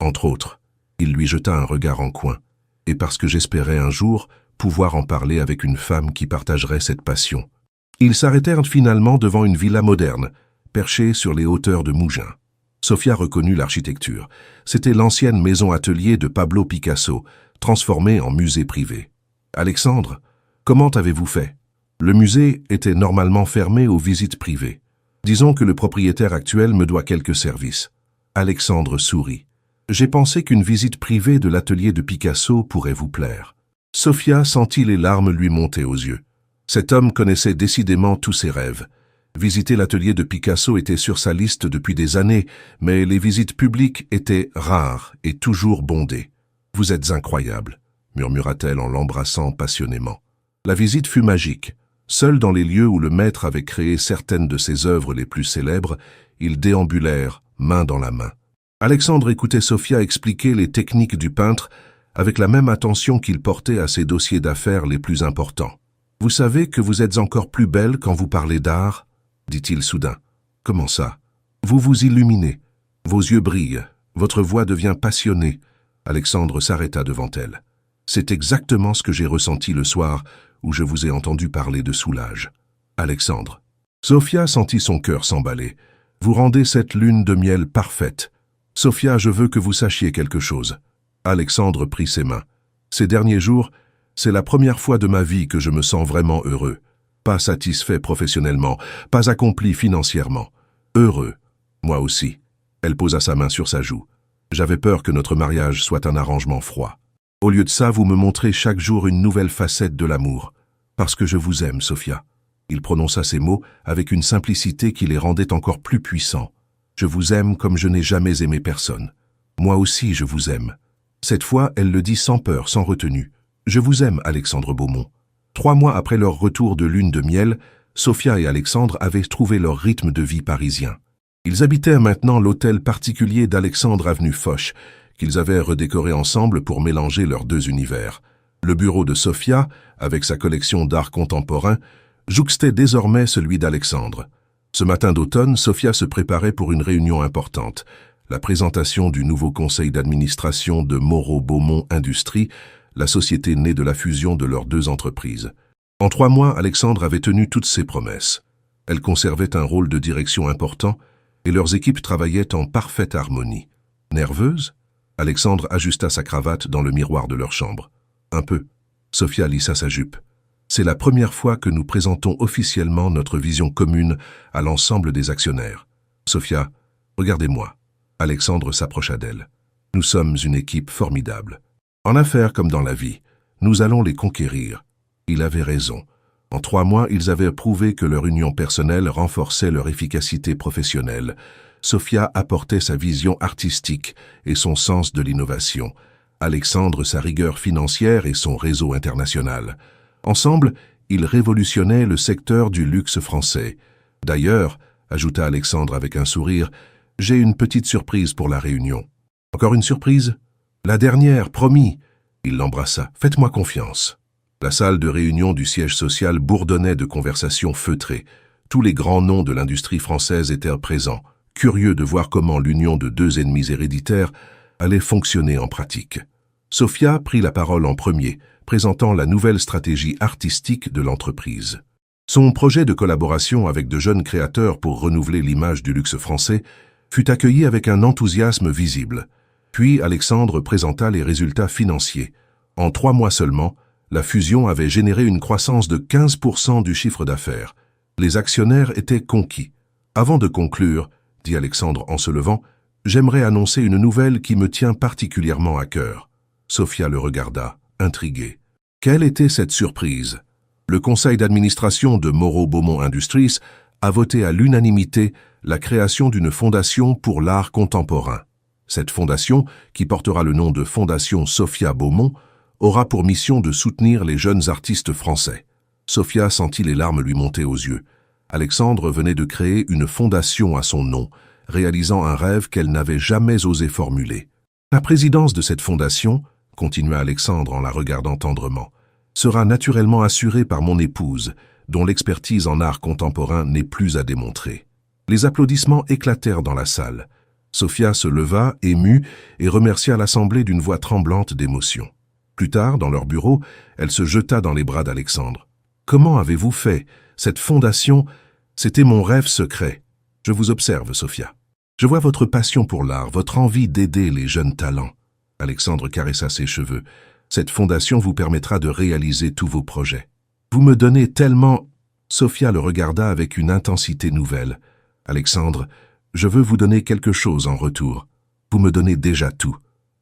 Entre autres. Il lui jeta un regard en coin. « Et parce que j'espérais un jour pouvoir en parler avec une femme qui partagerait cette passion. » Ils s'arrêtèrent finalement devant une villa moderne, perchée sur les hauteurs de Mougins. Sofia reconnut l'architecture. C'était l'ancienne maison-atelier de Pablo Picasso, transformé en musée privé. Alexandre, comment avez-vous fait? Le musée était normalement fermé aux visites privées. Disons que le propriétaire actuel me doit quelques services. Alexandre sourit. J'ai pensé qu'une visite privée de l'atelier de Picasso pourrait vous plaire. Sophia sentit les larmes lui monter aux yeux. Cet homme connaissait décidément tous ses rêves. Visiter l'atelier de Picasso était sur sa liste depuis des années, mais les visites publiques étaient rares et toujours bondées. « Vous êtes incroyable », murmura-t-elle en l'embrassant passionnément. La visite fut magique. Seul dans les lieux où le maître avait créé certaines de ses œuvres les plus célèbres, ils déambulèrent, main dans la main. Alexandre écoutait Sophia expliquer les techniques du peintre avec la même attention qu'il portait à ses dossiers d'affaires les plus importants. « Vous savez que vous êtes encore plus belle quand vous parlez d'art ?» dit-il soudain. « Comment ça? Vous vous illuminez. Vos yeux brillent. Votre voix devient passionnée. » Alexandre s'arrêta devant elle. « C'est exactement ce que j'ai ressenti le soir où je vous ai entendu parler de Soulage. » Alexandre. Sophia sentit son cœur s'emballer. « Vous rendez cette lune de miel parfaite. Sophia, je veux que vous sachiez quelque chose. » Alexandre prit ses mains. « Ces derniers jours, c'est la première fois de ma vie que je me sens vraiment heureux. Pas satisfait professionnellement, pas accompli financièrement. Heureux. Moi aussi. » Elle posa sa main sur sa joue. « J'avais peur que notre mariage soit un arrangement froid. Au lieu de ça, vous me montrez chaque jour une nouvelle facette de l'amour. Parce que je vous aime, Sophia. » Il prononça ces mots avec une simplicité qui les rendait encore plus puissants. « Je vous aime comme je n'ai jamais aimé personne. Moi aussi, je vous aime. » Cette fois, elle le dit sans peur, sans retenue. « Je vous aime, Alexandre Beaumont. » 3 mois après leur retour de lune de miel, Sophia et Alexandre avaient trouvé leur rythme de vie parisien. Ils habitaient maintenant l'hôtel particulier d'Alexandre avenue Foch, qu'ils avaient redécoré ensemble pour mélanger leurs 2 univers. Le bureau de Sophia, avec sa collection d'art contemporain, jouxtait désormais celui d'Alexandre. Ce matin d'automne, Sophia se préparait pour une réunion importante, la présentation du nouveau conseil d'administration de Moreau Beaumont Industries, la société née de la fusion de leurs 2 entreprises. En 3 mois, Alexandre avait tenu toutes ses promesses. Elle conservait un rôle de direction important et leurs équipes travaillaient en parfaite harmonie. Nerveuse? Alexandre ajusta sa cravate dans le miroir de leur chambre. Un peu. Sophia lissa sa jupe. C'est la première fois que nous présentons officiellement notre vision commune à l'ensemble des actionnaires. Sophia, regardez-moi. Alexandre s'approcha d'elle. Nous sommes une équipe formidable. En affaires comme dans la vie, nous allons les conquérir. Il avait raison. En 3 mois, ils avaient prouvé que leur union personnelle renforçait leur efficacité professionnelle. Sophia apportait sa vision artistique et son sens de l'innovation. Alexandre sa rigueur financière et son réseau international. Ensemble, ils révolutionnaient le secteur du luxe français. D'ailleurs, ajouta Alexandre avec un sourire, j'ai une petite surprise pour la réunion. Encore une surprise? La dernière, promis. Il l'embrassa. Faites-moi confiance. La salle de réunion du siège social bourdonnait de conversations feutrées. Tous les grands noms de l'industrie française étaient présents, curieux de voir comment l'union de 2 ennemis héréditaires allait fonctionner en pratique. Sophia prit la parole en premier, présentant la nouvelle stratégie artistique de l'entreprise. Son projet de collaboration avec de jeunes créateurs pour renouveler l'image du luxe français fut accueilli avec un enthousiasme visible. Puis Alexandre présenta les résultats financiers. En 3 mois seulement, la fusion avait généré une croissance de 15% du chiffre d'affaires. Les actionnaires étaient conquis. Avant de conclure, dit Alexandre en se levant, j'aimerais annoncer une nouvelle qui me tient particulièrement à cœur. Sophia le regarda, intriguée. Quelle était cette surprise? Le conseil d'administration de Moreau Beaumont Industries a voté à l'unanimité la création d'une fondation pour l'art contemporain. Cette fondation, qui portera le nom de Fondation Sophia Beaumont, aura pour mission de soutenir les jeunes artistes français. Sophia sentit les larmes lui monter aux yeux. Alexandre venait de créer une fondation à son nom, réalisant un rêve qu'elle n'avait jamais osé formuler. La présidence de cette fondation, continua Alexandre en la regardant tendrement, sera naturellement assurée par mon épouse, dont l'expertise en art contemporain n'est plus à démontrer. Les applaudissements éclatèrent dans la salle. Sophia se leva, émue, et remercia l'assemblée d'une voix tremblante d'émotion. Plus tard, dans leur bureau, elle se jeta dans les bras d'Alexandre. « Comment avez-vous fait? Cette fondation, c'était mon rêve secret. Je vous observe, Sophia. Je vois votre passion pour l'art, votre envie d'aider les jeunes talents. » Alexandre caressa ses cheveux. Cette fondation vous permettra de réaliser tous vos projets. Vous me donnez tellement... Sophia le regarda avec une intensité nouvelle. Alexandre, je veux vous donner quelque chose en retour. Vous me donnez déjà tout.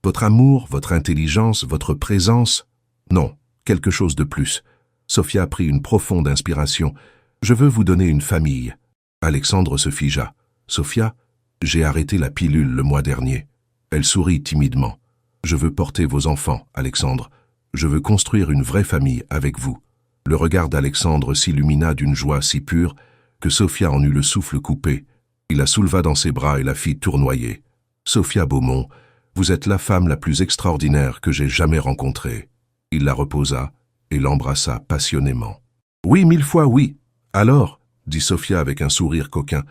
Votre amour, votre intelligence, votre présence. Non, quelque chose de plus. Sophia prit une profonde inspiration. Je veux vous donner une famille. Alexandre se figea. Sophia, j'ai arrêté la pilule le mois dernier. Elle sourit timidement. Je veux porter vos enfants, Alexandre. Je veux construire une vraie famille avec vous. Le regard d'Alexandre s'illumina d'une joie si pure que Sophia en eut le souffle coupé. Il la souleva dans ses bras et la fit tournoyer. Sophia Beaumont, vous êtes la femme la plus extraordinaire que j'ai jamais rencontrée. Il la reposa et l'embrassa passionnément. Oui, 1000 fois oui. Alors, dit Sophia avec un sourire coquin,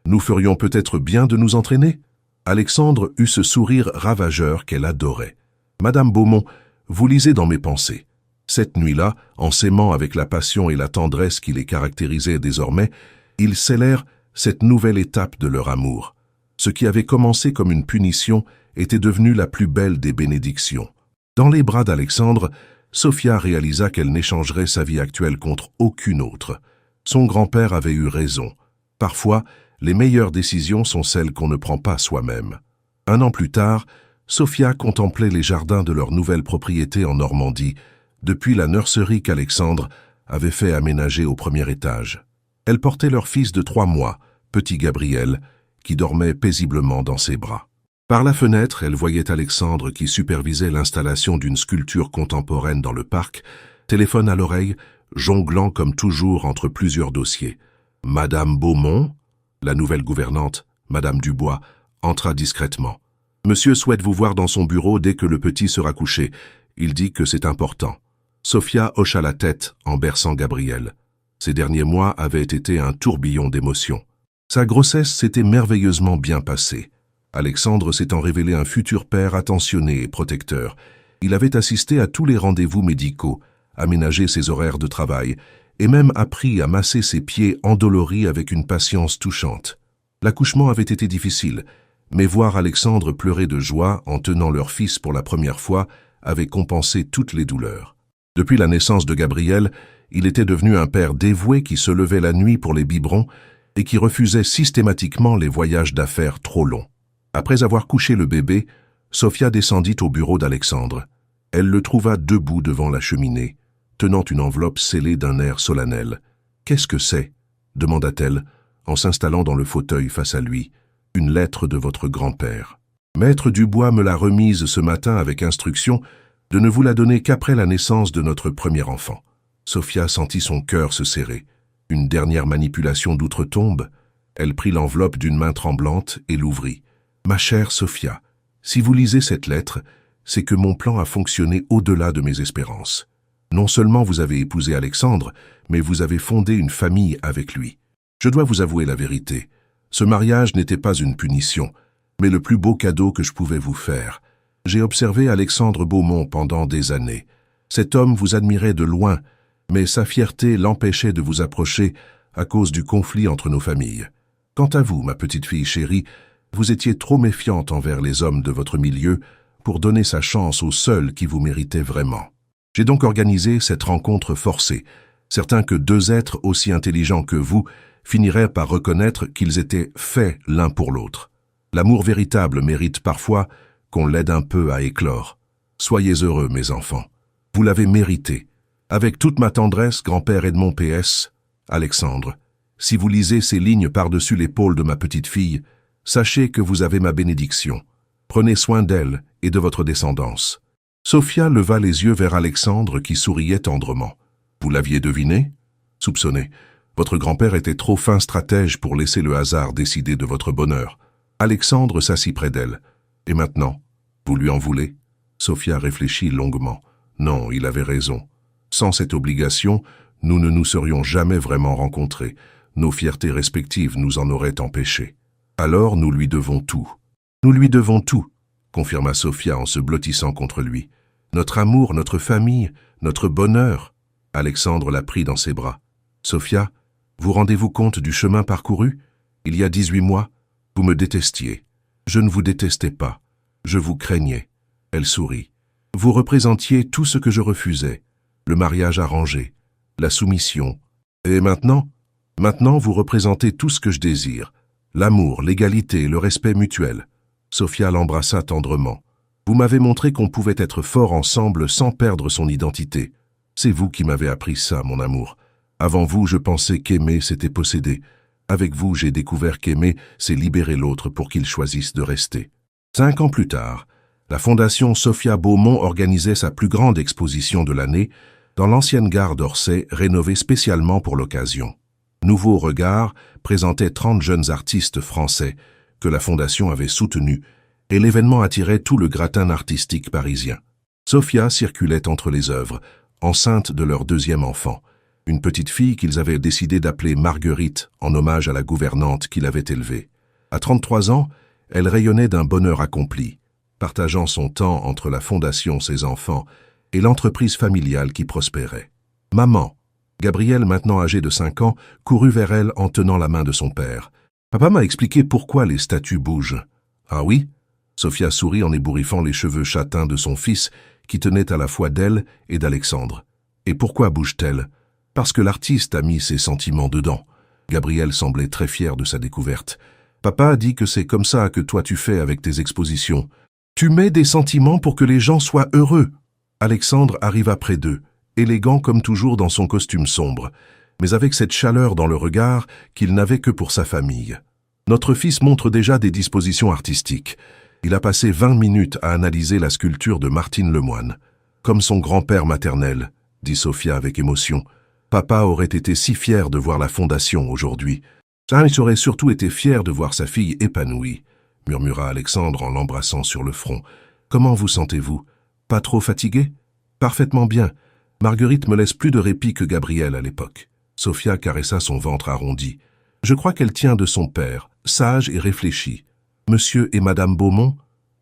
nous ferions peut-être bien de nous entraîner? Alexandre eut ce sourire ravageur qu'elle adorait. Madame Beaumont, vous lisez dans mes pensées. Cette nuit-là, en s'aimant avec la passion et la tendresse qui les caractérisaient désormais, ils scellèrent cette nouvelle étape de leur amour. Ce qui avait commencé comme une punition était devenu la plus belle des bénédictions. Dans les bras d'Alexandre, Sophia réalisa qu'elle n'échangerait sa vie actuelle contre aucune autre. Son grand-père avait eu raison. Parfois, les meilleures décisions sont celles qu'on ne prend pas soi-même. 1 an plus tard, Sophia contemplait les jardins de leur nouvelle propriété en Normandie, depuis la nurserie qu'Alexandre avait fait aménager au premier étage. Elle portait leur fils de 3 mois, petit Gabriel, qui dormait paisiblement dans ses bras. Par la fenêtre, elle voyait Alexandre qui supervisait l'installation d'une sculpture contemporaine dans le parc, téléphone à l'oreille, jonglant comme toujours entre plusieurs dossiers. Madame Beaumont, la nouvelle gouvernante, Madame Dubois, entra discrètement. Monsieur souhaite vous voir dans son bureau dès que le petit sera couché. Il dit que c'est important. Sophia hocha la tête en berçant Gabriel. Ces derniers mois avaient été un tourbillon d'émotions. Sa grossesse s'était merveilleusement bien passée. Alexandre s'étant révélé un futur père attentionné et protecteur. Il avait assisté à tous les rendez-vous médicaux, aménagé ses horaires de travail, et même appris à masser ses pieds endoloris avec une patience touchante. L'accouchement avait été difficile, mais voir Alexandre pleurer de joie en tenant leur fils pour la première fois avait compensé toutes les douleurs. Depuis la naissance de Gabriel, il était devenu un père dévoué qui se levait la nuit pour les biberons et qui refusait systématiquement les voyages d'affaires trop longs. Après avoir couché le bébé, Sophia descendit au bureau d'Alexandre. Elle le trouva debout devant la cheminée, tenant une enveloppe scellée d'un air solennel. « Qu'est-ce que c'est » demanda-t-elle, en s'installant dans le fauteuil face à lui. « Une lettre de votre grand-père. Maître Dubois me l'a remise ce matin avec instruction de ne vous la donner qu'après la naissance de notre premier enfant. » Sophia sentit son cœur se serrer. Une dernière manipulation d'outre-tombe. Elle prit l'enveloppe d'une main tremblante et l'ouvrit. « Ma chère Sophia, si vous lisez cette lettre, c'est que mon plan a fonctionné au-delà de mes espérances. Non seulement vous avez épousé Alexandre, mais vous avez fondé une famille avec lui. Je dois vous avouer la vérité. Ce mariage n'était pas une punition, mais le plus beau cadeau que je pouvais vous faire. J'ai observé Alexandre Beaumont pendant des années. Cet homme vous admirait de loin, mais sa fierté l'empêchait de vous approcher à cause du conflit entre nos familles. Quant à vous, ma petite fille chérie, vous étiez trop méfiante envers les hommes de votre milieu pour donner sa chance aux seuls qui vous méritaient vraiment. J'ai donc organisé cette rencontre forcée, certain que 2 êtres aussi intelligents que vous finiraient par reconnaître qu'ils étaient faits l'un pour l'autre. L'amour véritable mérite parfois qu'on l'aide un peu à éclore. Soyez heureux, mes enfants. Vous l'avez mérité. Avec toute ma tendresse, grand-père Edmond PS, Alexandre, si vous lisez ces lignes par-dessus l'épaule de ma petite fille, sachez que vous avez ma bénédiction. Prenez soin d'elle et de votre descendance. Sophia leva les yeux vers Alexandre qui souriait tendrement. Vous l'aviez deviné? Soupçonné. Votre grand-père était trop fin stratège pour laisser le hasard décider de votre bonheur. Alexandre s'assit près d'elle. Et maintenant, vous lui en voulez? Sophia réfléchit longuement. Non, il avait raison. Sans cette obligation, nous ne nous serions jamais vraiment rencontrés. Nos fiertés respectives nous en auraient empêchés. Alors nous lui devons tout. Nous lui devons tout, confirma Sophia en se blottissant contre lui. Notre amour, notre famille, notre bonheur. Alexandre la prit dans ses bras. Sophia, vous rendez-vous compte du chemin parcouru? Il y a 18 mois, vous me détestiez. Je ne vous détestais pas. Je vous craignais. Elle sourit. Vous représentiez tout ce que je refusais, le mariage arrangé, la soumission. Et maintenant? Maintenant, vous représentez tout ce que je désire, l'amour, l'égalité, le respect mutuel. Sophia l'embrassa tendrement. Vous m'avez montré qu'on pouvait être fort ensemble sans perdre son identité. C'est vous qui m'avez appris ça, mon amour. Avant vous, je pensais qu'aimer, c'était posséder. Avec vous, j'ai découvert qu'aimer, c'est libérer l'autre pour qu'il choisisse de rester. 5 ans plus tard, la Fondation Sophia Beaumont organisait sa plus grande exposition de l'année dans l'ancienne gare d'Orsay, rénovée spécialement pour l'occasion. Nouveau Regard présentait 30 jeunes artistes français que la Fondation avait soutenus, et l'événement attirait tout le gratin artistique parisien. Sophia circulait entre les œuvres, enceinte de leur 2e enfant, une petite fille qu'ils avaient décidé d'appeler Marguerite en hommage à la gouvernante qui l'avait élevée. À 33 ans, elle rayonnait d'un bonheur accompli, partageant son temps entre la Fondation, ses enfants, et l'entreprise familiale qui prospérait. Maman, Gabriel, maintenant âgé de 5 ans, courut vers elle en tenant la main de son père. « Papa m'a expliqué pourquoi les statues bougent. »« Ah oui ?» Sophia sourit en ébouriffant les cheveux châtains de son fils, qui tenait à la fois d'elle et d'Alexandre. « Et pourquoi bouge-t-elle ?»« Parce que l'artiste a mis ses sentiments dedans. » Gabriel semblait très fier de sa découverte. « Papa dit que c'est comme ça que toi tu fais avec tes expositions. Tu mets des sentiments pour que les gens soient heureux. » Alexandre arriva près d'eux, élégant comme toujours dans son costume sombre, mais avec cette chaleur dans le regard qu'il n'avait que pour sa famille. « Notre fils montre déjà des dispositions artistiques. Il a passé 20 minutes à analyser la sculpture de Martine Lemoine. Comme son grand-père maternel, dit Sophia avec émotion. Papa aurait été si fier de voir la Fondation aujourd'hui. Il aurait surtout été fier de voir sa fille épanouie, murmura Alexandre en l'embrassant sur le front. Comment vous sentez-vous? Pas trop fatigué? Parfaitement bien. Marguerite me laisse plus de répit que Gabriel à l'époque. Sophia caressa son ventre arrondi. Je crois qu'elle tient de son père, sage et réfléchi. Monsieur et Madame Beaumont,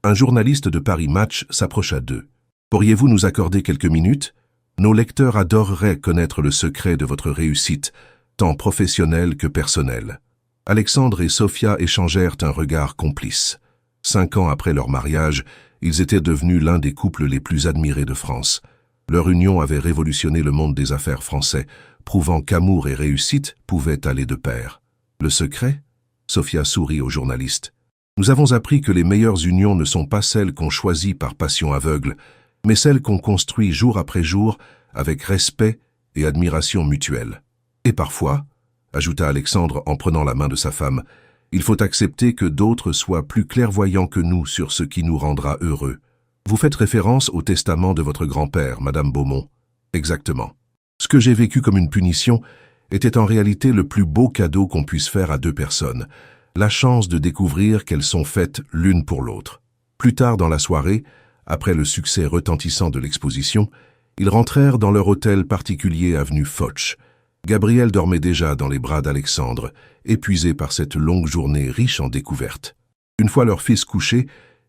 un journaliste de Paris Match s'approcha d'eux. Pourriez-vous nous accorder quelques minutes? Nos lecteurs adoreraient connaître le secret de votre réussite, tant professionnelle que personnelle. Alexandre et Sophia échangèrent un regard complice. 5 ans après leur mariage, ils étaient devenus l'un des couples les plus admirés de France. Leur union avait révolutionné le monde des affaires français, prouvant qu'amour et réussite pouvaient aller de pair. Le secret? Sophia sourit au journaliste. Nous avons appris que les meilleures unions ne sont pas celles qu'on choisit par passion aveugle, mais celles qu'on construit jour après jour avec respect et admiration mutuelle. Et parfois, ajouta Alexandre en prenant la main de sa femme, il faut accepter que d'autres soient plus clairvoyants que nous sur ce qui nous rendra heureux. Vous faites référence au testament de votre grand-père, Madame Beaumont. Exactement. Ce que j'ai vécu comme une punition était en réalité le plus beau cadeau qu'on puisse faire à 2 personnes, la chance de découvrir qu'elles sont faites l'une pour l'autre. Plus tard dans la soirée, après le succès retentissant de l'exposition, ils rentrèrent dans leur hôtel particulier avenue Foch. Gabriel dormait déjà dans les bras d'Alexandre, épuisé par cette longue journée riche en découvertes. Une fois leur fils couché,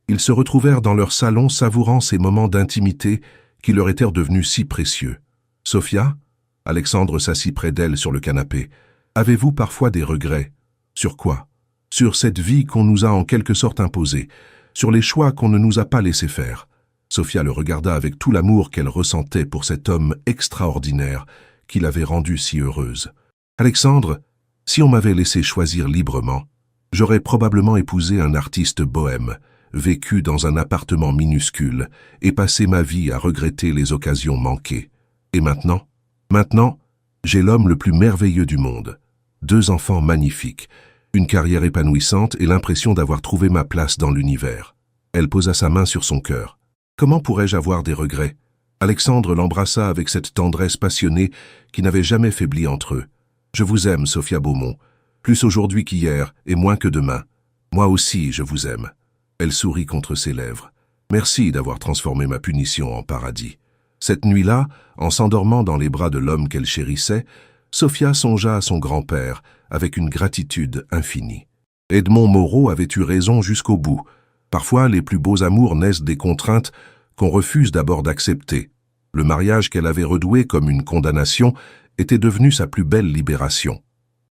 ils se retrouvèrent dans leur salon savourant ces moments d'intimité qui leur étaient devenus si précieux. « Sophia ?» Alexandre s'assit près d'elle sur le canapé. « Avez-vous parfois des regrets? Sur quoi? Sur cette vie qu'on nous a en quelque sorte imposée, sur les choix qu'on ne nous a pas laissé faire. » Sophia le regarda avec tout l'amour qu'elle ressentait pour cet homme extraordinaire qui l'avait rendue si heureuse. « Alexandre, si on m'avait laissé choisir librement, j'aurais probablement épousé un artiste bohème, vécu dans un appartement minuscule et passé ma vie à regretter les occasions manquées. Et maintenant? Maintenant, j'ai l'homme le plus merveilleux du monde. 2 enfants magnifiques, une carrière épanouissante et l'impression d'avoir trouvé ma place dans l'univers. » Elle posa sa main sur son cœur. « Comment pourrais-je avoir des regrets ?» Alexandre l'embrassa avec cette tendresse passionnée qui n'avait jamais faibli entre eux. « Je vous aime, Sophia Beaumont, plus aujourd'hui qu'hier et moins que demain. Moi aussi, je vous aime. » Elle sourit contre ses lèvres. « Merci d'avoir transformé ma punition en paradis. » Cette nuit-là, en s'endormant dans les bras de l'homme qu'elle chérissait, Sophia songea à son grand-père avec une gratitude infinie. Edmond Moreau avait eu raison jusqu'au bout. Parfois, les plus beaux amours naissent des contraintes qu'on refuse d'abord d'accepter. Le mariage qu'elle avait redoué comme une condamnation était devenu sa plus belle libération.